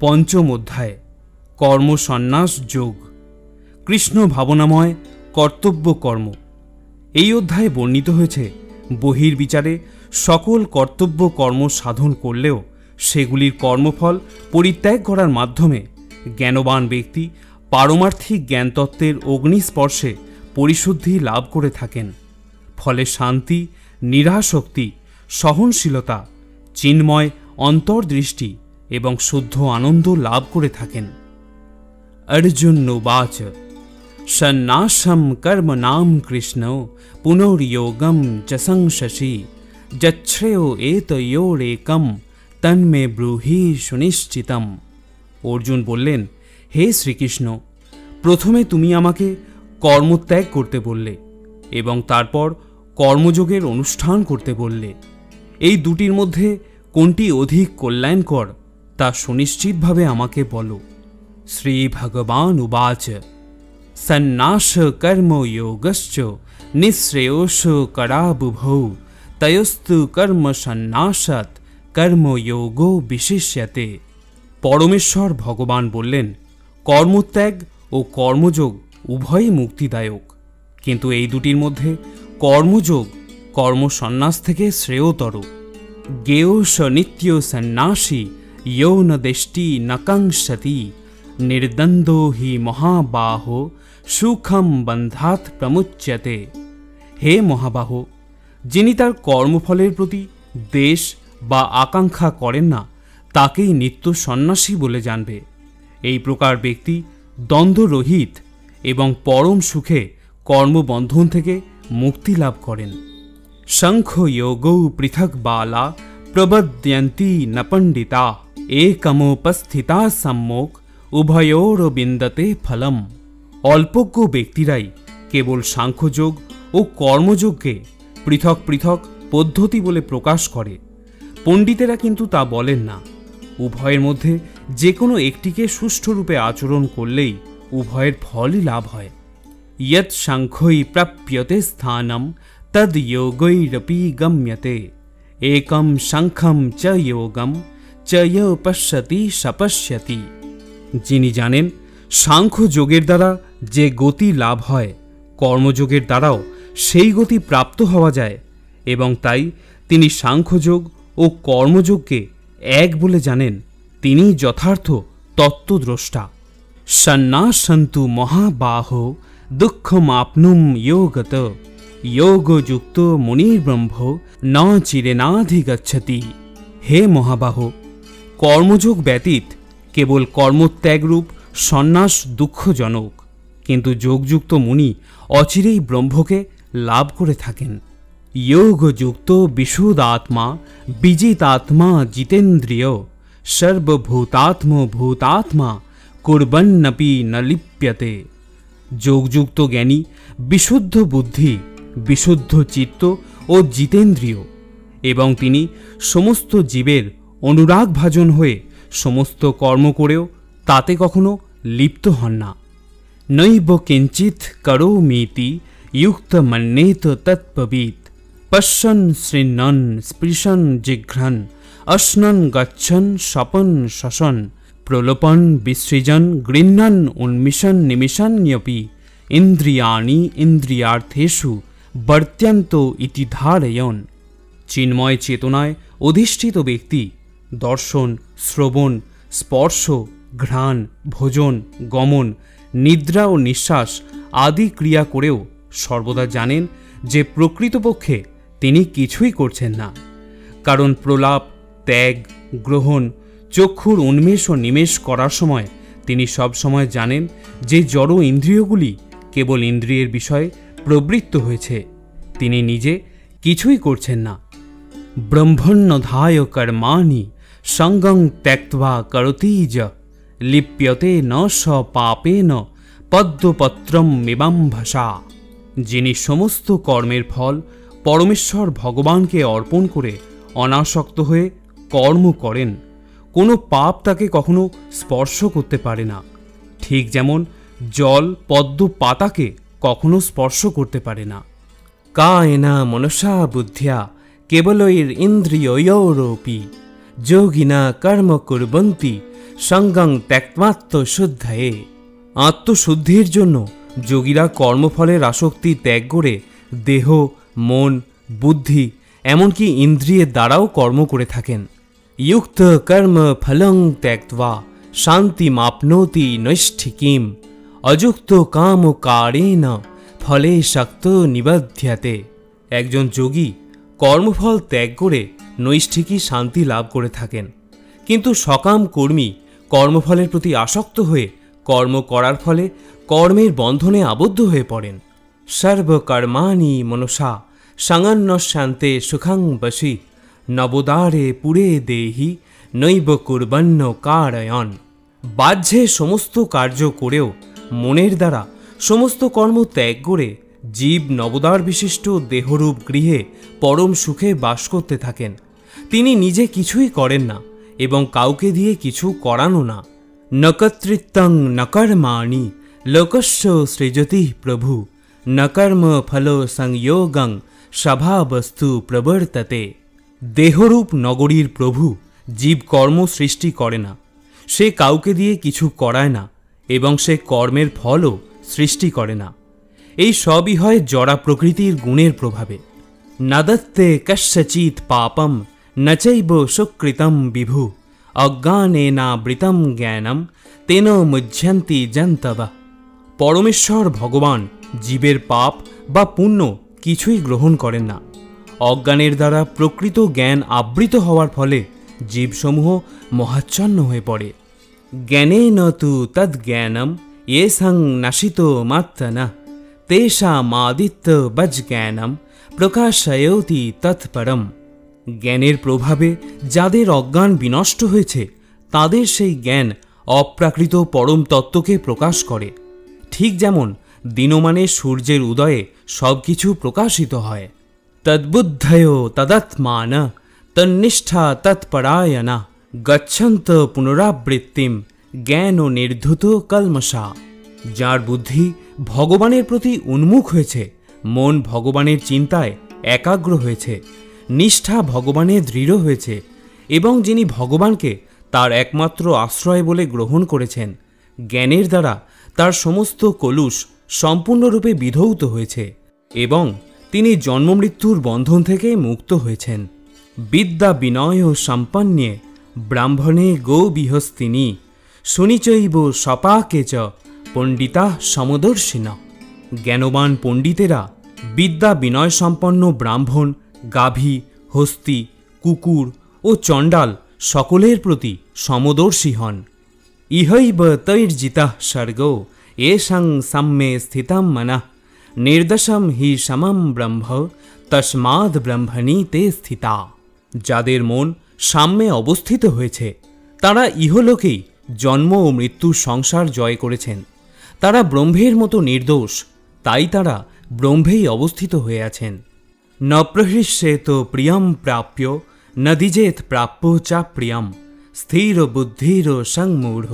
পঞ্চম অধ্যায় কর্মসন্ন্যাস যোগ। কৃষ্ণ ভাবনাময় কর্তব্য কর্ম। এই অধ্যায়ে বর্ণিত হয়েছে বহির্বিচারে সকল কর্তব্য কর্ম সাধন করলেও সেগুলির কর্মফল পরিত্যাগ করার মাধ্যমে জ্ঞানবান ব্যক্তি পারমার্থিক জ্ঞানতত্ত্বের অগ্নিস্পর্শে পরিশুদ্ধি লাভ করে থাকেন। ফলে শান্তি, নিরাসক্তি, সহনশীলতা, চিন্ময় অন্তর্দৃষ্টি এবং শুদ্ধ আনন্দ লাভ করে থাকেন। अर्जुन उवाच सन्नासं कर्मणां कृष्ण पुनर्योगं च संशसि यच्छ्रेयो एतयोरेकं तन्मे ब्रूहि सुनिश्चितम। অর্জুন বললেন, হে শ্রীকৃষ্ণ, প্রথমে তুমি আমাকে কর্মত্যাগ করতে বললে এবং তারপর কর্মযোগের অনুষ্ঠান করতে বললে। এই দুটির মধ্যে কোনটি অধিক কল্যাণকর তা সুনিশ্চিতভাবে আমাকে বলো। শ্রী ভগবান উবাচ সন্ন্যাস কর্ময়োগশ্চ নিঃশ্রেয়স করাবুভৌ তয়স্তু কর্ম সন্ন্যাসাৎ কর্মযোগো বিশিষ্যতে। পরমেশ্বর ভগবান বললেন, কর্মত্যাগ ও কর্মযোগ উভয়ই মুক্তিদায়ক, কিন্তু এই দুটির মধ্যে কর্মযোগ কর্মসন্ন্যাস থেকে শ্রেয়তর। জ্ঞেয় স নিত্য সন্ন্যাসী ইয়ো ন দেষ্টি ন কাঙ্ক্ষতি নির্দ্বন্দ্বো হি মহাবাহো সুখম বন্ধাৎ প্রমুচ্যতে। হে মহাবাহ, যিনি তার কর্মফলের প্রতি দেশ বা আকাঙ্ক্ষা করেন না তাকেই নিত্য সন্ন্যাসী বলে জানবে। এই প্রকার ব্যক্তি দ্বন্দ্বরহিত এবং পরম সুখে কর্মবন্ধন থেকে মুক্তি লাভ করেন। শঙ্খ যোগৌ পৃথক বালা প্রবদ্যন্তি ন পণ্ডিতা একমোপস্থিতা সম্মুখ উভয়োর বিন্দতে ফলম। অল্পজ্ঞ ব্যক্তিরাই কেবল সাংখ্যযোগ ও কর্মযোগকে পৃথক পৃথক পদ্ধতি বলে প্রকাশ করে, পণ্ডিতেরা কিন্তু তা বলেন না। উভয়ের মধ্যে যে কোনো একটিকে সুষ্ঠুরূপে আচরণ করলেই উভয়ের ফলই লাভ হয়। ইয়ৎ সাংখ্যৈ প্রাপ্যতে স্থানম তদ যোগৈরপি গম্যতে একম সাংখ্যম চ যোগম চ য় পশ্যতি সপশ্যতি। যিনি জানেন সাংখ্য যোগের দ্বারা যে গতি লাভ হয়, কর্মযোগের দ্বারাও সেই গতি প্রাপ্ত হওয়া যায়, এবং তাই তিনি সাংখ্যযোগ ও কর্মযোগকে এক বলে জানেন, তিনি যথার্থ তত্ত্বদ্রষ্টা। সন্ন্যাসন্তু মহাবাহো দুঃখমাপ্নুম যোগত যোগযুক্ত মুনির্ব্রহ্ম ন চিরেনাধিগচ্ছতি। হে মহাবাহ, কর্মযোগ ব্যতীত কেবল কর্মত্যাগরূপ সন্ন্যাস দুঃখজনক, কিন্তু যোগযুক্ত মুনি অচিরেই ব্রহ্মকে লাভ করে থাকেন। যোগযুক্ত বিশুদ্ধাত্মা বিজিতাত্মা জিতেন্দ্রিয় সর্বভূতাত্মভূতাত্মা কুর্বন্নপি ন লিপ্যতে। যোগযুক্ত জ্ঞানী বিশুদ্ধ বুদ্ধি, বিশুদ্ধ চিত্ত ও জিতেন্দ্রিয়, এবং তিনি সমস্ত জীবের অনুরাগভাজন হয়ে সমস্ত কর্ম করেও তাতে কখনো লিপ্ত হন না। নৈব কিঞ্চিৎ করোমিতি যুক্ত মন্যেত তৎপবিৎ পশ্যন শৃণ্বন স্পৃশন জিঘ্রন অশ্নন গচ্ছন স্বপন শশন প্রলোপন বিসৃজন গৃহ্ণন উন্মিষন নিমিষন্যপি ইন্দ্রিয়াণি ইন্দ্রিয়ার্থেষু বর্ত্যন্ত ইতি ধারয়ন। চিন্ময় চেতনায় অধিষ্ঠিত ব্যক্তি দর্শন, শ্রবণ, স্পর্শ, ঘ্রাণ, ভোজন, গমন, নিদ্রা ও নিঃশ্বাস আদি ক্রিয়া করেও সর্বদা জানেন যে প্রকৃতপক্ষে তিনি কিছুই করছেন না, কারণ প্রলাপ, ত্যাগ, গ্রহণ, চক্ষুর উন্মেষ ও নিমেষ করার সময় তিনি সবসময় জানেন যে জড় ইন্দ্রিয়গুলি কেবল ইন্দ্রিয়ের বিষয়ে প্রবৃত্ত হয়েছে, তিনি নিজে কিছুই করছেন না। ব্রহ্মণ্যধায় কর্মাণি সঙ্গং ত্যক্ত্বা করতি য লিপ্যতে ন স পাপেন পদ্মপত্রম মিবাম্ভসা। যিনি সমস্ত কর্মের ফল পরমেশ্বর ভগবানকে অর্পণ করে অনাসক্ত হয়ে কর্ম করেন, কোনো পাপ তাকে কখনো স্পর্শ করতে পারে না, ঠিক যেমন জল পদ্ম পাতাকে কখনো স্পর্শ করতে পারে না। কায়েনা মনসা বুদ্ধ্যা কেবলৈর ইন্দ্রিয়য়োরপি যোগিনা কর্ম কুর্বন্তি সঙ্গং ত্যক্ত্বাত্মশুদ্ধয়ে। আত্মশুদ্ধির জন্য যোগীরা কর্মফলের আসক্তি ত্যাগ করে দেহ, মন, বুদ্ধি এমনকি ইন্দ্রিয়ের দ্বারাও কর্ম করে থাকেন। যুক্ত কর্ম ফলং ত্যক্ত্বা শান্তিমাপ্নোতি নৈষ্ঠিকীম অযুক্ত কাম কারেণ ফলে শক্ত নিবধ্যতে। একজন যোগী কর্মফল ত্যাগ করে নৈষ্ঠিকী শান্তি লাভ করে থাকেন, কিন্তু সকাম কর্মী কর্মফলের প্রতি আসক্ত হয়ে কর্ম করার ফলে কর্মের বন্ধনে আবদ্ধ হয়ে পড়েন। সর্বকর্মাণি মনসা সঙ্গন্নশান্তে সুখং বশি নবোদারে পুরে দেহি নৈব কুর্বন্ন কারয়ন। বাহ্যে সমস্ত কার্য করেও মনের দ্বারা সমস্ত কর্ম ত্যাগ করে জীব নবদার বিশিষ্ট দেহরূপ গৃহে পরম সুখে বাস করতে থাকেন। তিনি নিজে কিছুই করেন না এবং কাউকে দিয়ে কিছু করানো না। ন কর্তৃত্বং ন কর্মাণি লোকস্য সৃজতি প্রভু ন কর্ম ফল সংযোগং স্বভাবস্তু প্রবর্ততে। দেহরূপ নগরীর প্রভু জীব কর্ম সৃষ্টি করে না, সে কাউকে দিয়ে কিছু করায় না এবং সে কর্মের ফলও সৃষ্টি করে না। এই সবই হয় জড়া প্রকৃতির গুণের প্রভাবে। নাদত্তে কস্যচিৎ পাপম নচৈব সুকৃতম বিভু অজ্ঞানেনাবৃতম জ্ঞানম তেন মুহ্যন্তি জন্তব। পরমেশ্বর ভগবান জীবের পাপ বা পুণ্য কিছুই গ্রহণ করেন না। অজ্ঞানের দ্বারা প্রকৃত জ্ঞান আবৃত হওয়ার ফলে জীবসমূহ মহাচ্ছন্ন হয়ে পড়ে। জ্ঞানেন তু তদ্জ্ঞানম येषं नशितो मात्मनः तेषामादित्य बज्ज्ञानम প্রকাশয়তি তৎপরম। জ্ঞানের প্রভাবে যাদের অজ্ঞান বিনষ্ট হয়েছে তাদের সেই জ্ঞান অপ্রাকৃত পরম তত্ত্বকে প্রকাশ করে। ঠিক যেমন দিনমানে সূর্যের উদয়ে সবকিছু প্রকাশিত হয়। তদ্বুদ্ধয় তদাত্মান তন্নিষ্ঠা তৎপরায়ণা গচ্ছন্ত পুনরাবৃত্তিম জ্ঞান ও নির্ধুত কলমশা। যার বুদ্ধি ভগবানের প্রতি উন্মুখ হয়েছে, মন ভগবানের চিন্তায় একাগ্র হয়েছে, নিষ্ঠা ভগবানে দৃঢ় হয়েছে এবং যিনি ভগবানকে তার একমাত্র আশ্রয় বলে গ্রহণ করেছেন, জ্ঞানের দ্বারা তার সমস্ত কলুষ সম্পূর্ণরূপে বিধৌত হয়েছে এবং তিনি জন্মমৃত্যুর বন্ধন থেকে মুক্ত হয়েছেন। বিদ্যা বিনয় সম্পন্নে ব্রাহ্মণে গোবিহস্তিনী শুনিচৈব সপাকে চ পণ্ডিতা সমদর্শিনা। জ্ঞানবান পণ্ডিতেরা বিদ্যা বিনয় সম্পন্ন ব্রাহ্মণ, গাভী, হস্তি, কুকুর ও চণ্ডাল সকলের প্রতি সমদর্শী হন। ইহৈব তৈর্জিতঃ স্বর্গো এষাং সাম্যে স্থিতম মনঃ নির্দশম হি সমম ব্রহ্ম তস্মাদ ব্রহ্মণি তে স্থিতা। যাদের মন সাম্যে অবস্থিত হয়েছে তারা ইহলোকেই জন্ম ও মৃত্যুর সংসার জয় করেছেন। তারা ব্রহ্মের মতো নির্দোষ, তাই তারা ব্রহ্মেই অবস্থিত হয়ে আছেন। ন প্রহৃষ্যেত প্রিয়ম প্রাপ্য ন দ্বিজেত প্রাপ্য চা প্রিয়ম স্থির বুদ্ধির সংমূঢ়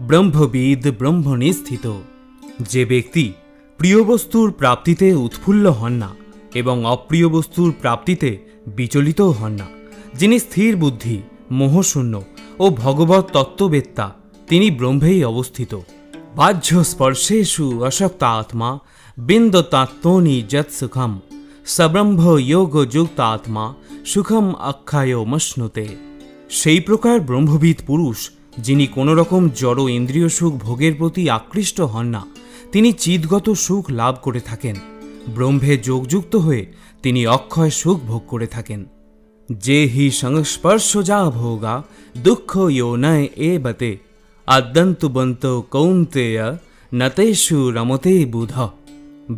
ব্রহ্মবিদ ব্রহ্মণি স্থিত। যে ব্যক্তি প্রিয় বস্তুর প্রাপ্তিতে উৎফুল্ল হন না এবং অপ্রিয় বস্তুর প্রাপ্তিতে বিচলিতও হন না, যিনি স্থির বুদ্ধি, মোহশূন্য ও ভগবত তত্ত্ববেত্তা, তিনি ব্রহ্মেই অবস্থিত। বাহ্য স্পর্শেষু অশক্ত আত্মা বিন্দতাত্মনি যৎ সুখম সব্রহ্ম যোগ যুক্ত আত্মা সুখম অক্ষয় মশ্নুতে। সেই প্রকার ব্রহ্মবিদ পুরুষ যিনি কোনো রকম জড় ইন্দ্রিয় সুখ ভোগের প্রতি আকৃষ্ট হন না, তিনি চিৎগত সুখ লাভ করে থাকেন। ব্রহ্মে যোগযুক্ত হয়ে তিনি অক্ষয় সুখ ভোগ করে থাকেন। যে হি সংস্পর্শজা ভোগা দুঃখ যোনয় এবতে আদ্যন্তবন্ত কৌন্তেয় নতেষু রমতে বুধ।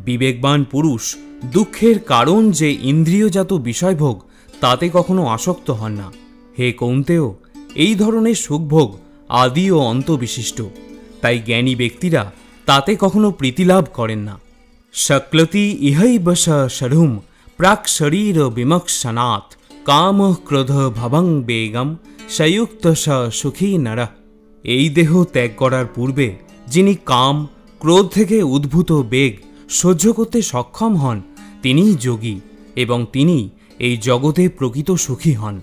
বিবেকবান পুরুষ দুঃখের কারণ যে ইন্দ্রিয়জাত বিষয়ভোগ তাতে কখনো আসক্ত হন না। হে কৌন্তেয়, এই ধরনের সুখভোগ আদি ও অন্ত বিশিষ্ট, তাই জ্ঞানী ব্যক্তিরা তাতে কখনো প্রীতিলাভ করেন না। শক্লতি ইহৈবশ শরুম প্রাক শরীর বিমক্ষণাৎ কাম ক্রোধ ভবং বেগম সযুক্ত স সুখী নর। এই দেহ ত্যাগ করার পূর্বে যিনি কাম, ক্রোধ থেকে উদ্ভূত বেগ সহ্য করতে সক্ষম হন, তিনিই যোগী এবং তিনি এই জগতে প্রকৃত সুখী হন।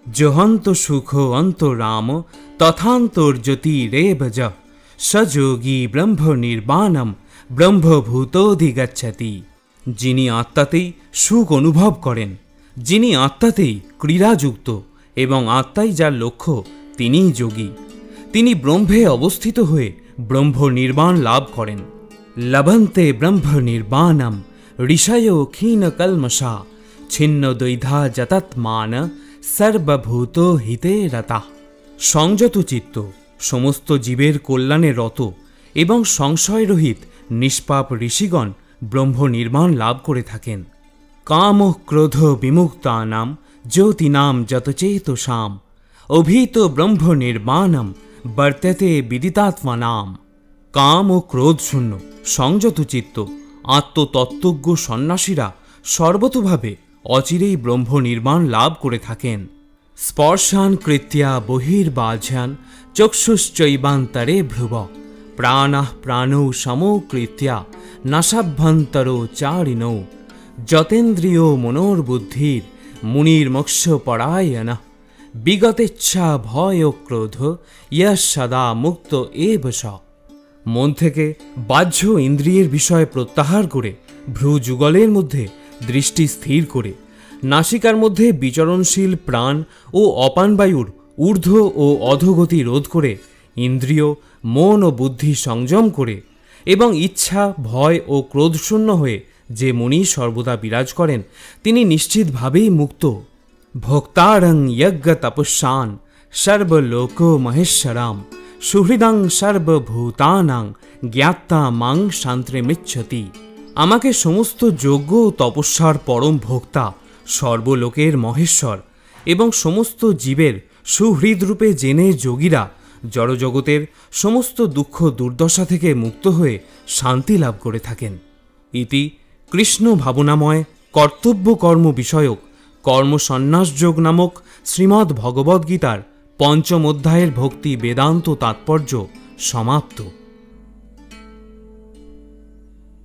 जोहंत सुखो अंतो राम तथान्तर्ज्योतिरेव ज स যোগী ব্রহ্ম নির্বাণম ব্রহ্মভূতোধিগচ্ছতি। যিনি আত্মাতেই সুখ অনুভব করেন, যিনি আত্মাতেই ক্রীড়াযুক্ত এবং আত্মাই যার লক্ষ্য, তিনিই যোগী। তিনি ব্রহ্মে অবস্থিত হয়ে ব্রহ্ম নির্বাণ লাভ করেন। লভন্তে ব্রহ্ম নির্বাণম ঋষয় ক্ষীণ কলমষা ছিন্ন দ্বৈধা যতৎমান সর্বভূত হিতে রতা। সংযত চিত্ত, সমস্ত জীবের কল্যাণে রত এবং সংশয়রহিত নিষ্পাপ ঋষিগণ ব্রহ্ম নির্মাণ লাভ করে থাকেন। কাম ক্রোধ বিমুক্তানাম জ্যোতিনাম যতচেতসাম অভীত ব্রহ্ম নির্মাণম বর্ততে বিদিতাত্মানাম। কাম ও ক্রোধ শূন্য সংযত চিত্ত আত্মতত্ত্বজ্ঞ সন্ন্যাসীরা সর্বতোভাবে অচিরেই ব্রহ্ম নির্মাণ লাভ করে থাকেন। স্পর্শান কৃত্যা বহির্বাঝান চক্ষুশ্চৈবান্তরে ভ্রুব প্রাণঃ প্রাণৌ সমকৃত্যা নাসাভ্যন্তরো চারিণৌ যতেন্দ্রিয় মনোর্বুদ্ধির মুনির্মোক্ষ পরায়ণঃ বিগতেচ্ছা ভয় ক্রোধ ইয়ঃ সদা মুক্ত এব স। মন থেকে বাহ্য ইন্দ্রিয়ের বিষয় প্রত্যাহার করে ভ্রু যুগলের মধ্যে দৃষ্টি স্থির করে নাসিকার মধ্যে বিচরণশীল প্রাণ ও অপানবায়ুর ঊর্ধ্ব ও অধোগতি রোধ করে ইন্দ্রিয় মন ও বুদ্ধি সংযম করে এবং ইচ্ছা ভয় ও ক্রোধশূন্য হয়ে যে মুনি সর্বদা বিরাজ করেন, তিনি নিশ্চিতভাবেই মুক্ত। ভোক্তারং যজ্ঞ তপস্যান সর্বলোক মহেশ্বরাম সুহৃদং সর্বভূতানাং জ্ঞাত্তা মাং শান্তিমৃচ্ছতি। আমাকে সমস্ত যজ্ঞ ও তপস্যার পরম ভোক্তা, সর্বলোকের মহেশ্বর এবং সমস্ত জীবের সুহৃদরূপে জেনে যোগীরা জড়জগতের সমস্ত দুঃখ দুর্দশা থেকে মুক্ত হয়ে শান্তি লাভ করে থাকেন। ইতি কৃষ্ণ ভাবনাময় কর্তব্য কর্ম বিষয়ক কর্মসন্ন্যাসযোগ নামক শ্রীমদ্ ভগবদ্গীতার ৫ম অধ্যায়ের ভক্তি বেদান্ত তাৎপর্য সমাপ্ত।